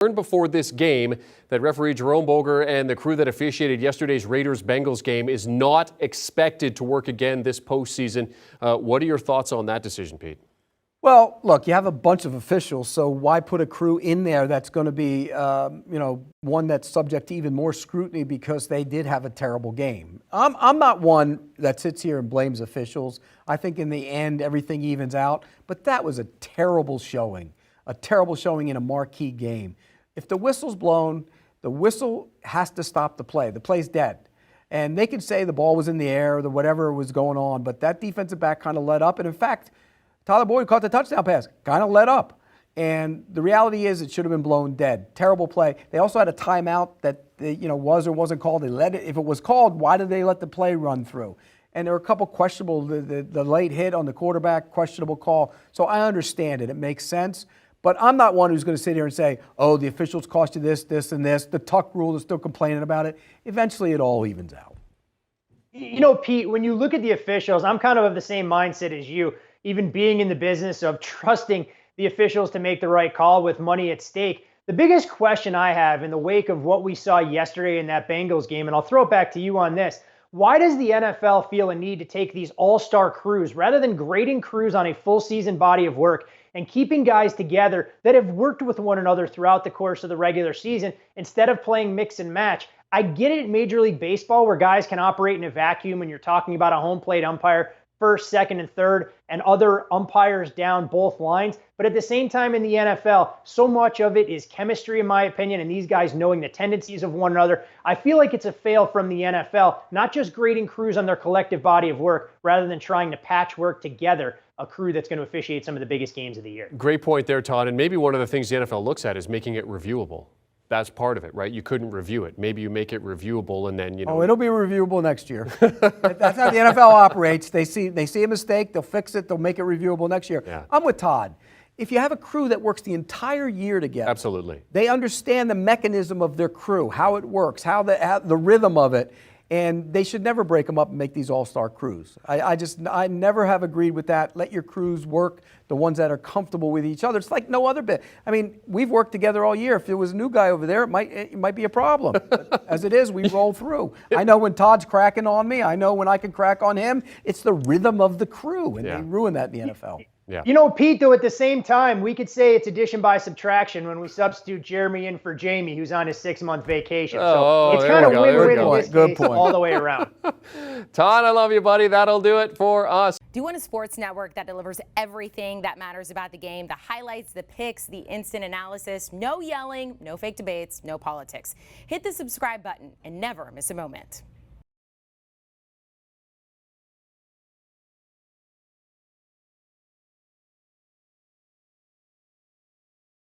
Before this game that referee Jerome Boger and the crew that officiated yesterday's Raiders-Bengals game is not expected to work again this postseason. What are your thoughts on that decision, Pete? Well, look, you have a bunch of officials, so why put a crew in there that's going to be, one that's subject to even more scrutiny because they did have a terrible game? I'm not one that sits here and blames officials. I think in the end, everything evens out. But that was a terrible showing in a marquee game. If the whistle's blown, the whistle has to stop the play. The play's dead. And they could say the ball was in the air or whatever was going on, but that defensive back kind of let up. And in fact, Tyler Boyd caught the touchdown pass, kind of let up. And the reality is it should have been blown dead. Terrible play. They also had a timeout that was or wasn't called. They let it. If it was called, why did they let the play run through? And there were a couple questionable, the late hit on the quarterback, questionable call. So I understand it. It makes sense. But I'm not one who's going to sit here and say, oh, the officials cost you this, this, and this. The Tuck rule is still complaining about it. Eventually, it all evens out. Pete, when you look at the officials, I'm kind of the same mindset as you, even being in the business of trusting the officials to make the right call with money at stake. The biggest question I have in the wake of what we saw yesterday in that Bengals game, and I'll throw it back to you on this, why does the NFL feel a need to take these all-star crews rather than grading crews on a full season body of work and keeping guys together that have worked with one another throughout the course of the regular season instead of playing mix and match? I get it in Major League Baseball where guys can operate in a vacuum and you're talking about a home plate umpire, first, second, and third, and other umpires down both lines. But at the same time in the NFL, so much of it is chemistry, in my opinion, and these guys knowing the tendencies of one another. I feel like it's a fail from the NFL, not just grading crews on their collective body of work, rather than trying to patchwork together a crew that's going to officiate some of the biggest games of the year. Great point there, Todd. And maybe one of the things the NFL looks at is making it reviewable. That's part of it, right? You couldn't review it. Maybe you make it reviewable and then, Oh, it'll be reviewable next year. That's how the NFL operates. They see a mistake, they'll fix it, they'll make it reviewable next year. Yeah. I'm with Todd. If you have a crew that works the entire year together, absolutely, they understand the mechanism of their crew, how it works, how the rhythm of it, and they should never break them up and make these all-star crews. I never have agreed with that. Let your crews work, the ones that are comfortable with each other. It's like no other bit. I mean, we've worked together all year. If there was a new guy over there, it might be a problem. But as it is, we roll through. I know when Todd's cracking on me. I know when I can crack on him. It's the rhythm of the crew, and they ruin that in the NFL. Yeah. Pete, though, at the same time, we could say it's addition by subtraction when we substitute Jeremy in for Jamie, who's on his 6-month vacation. So it's kind of win-win in this case all the way around. Todd, I love you, buddy. That'll do it for us. Do you want a sports network that delivers everything that matters about the game? The highlights, the picks, the instant analysis, no yelling, no fake debates, no politics. Hit the subscribe button and never miss a moment.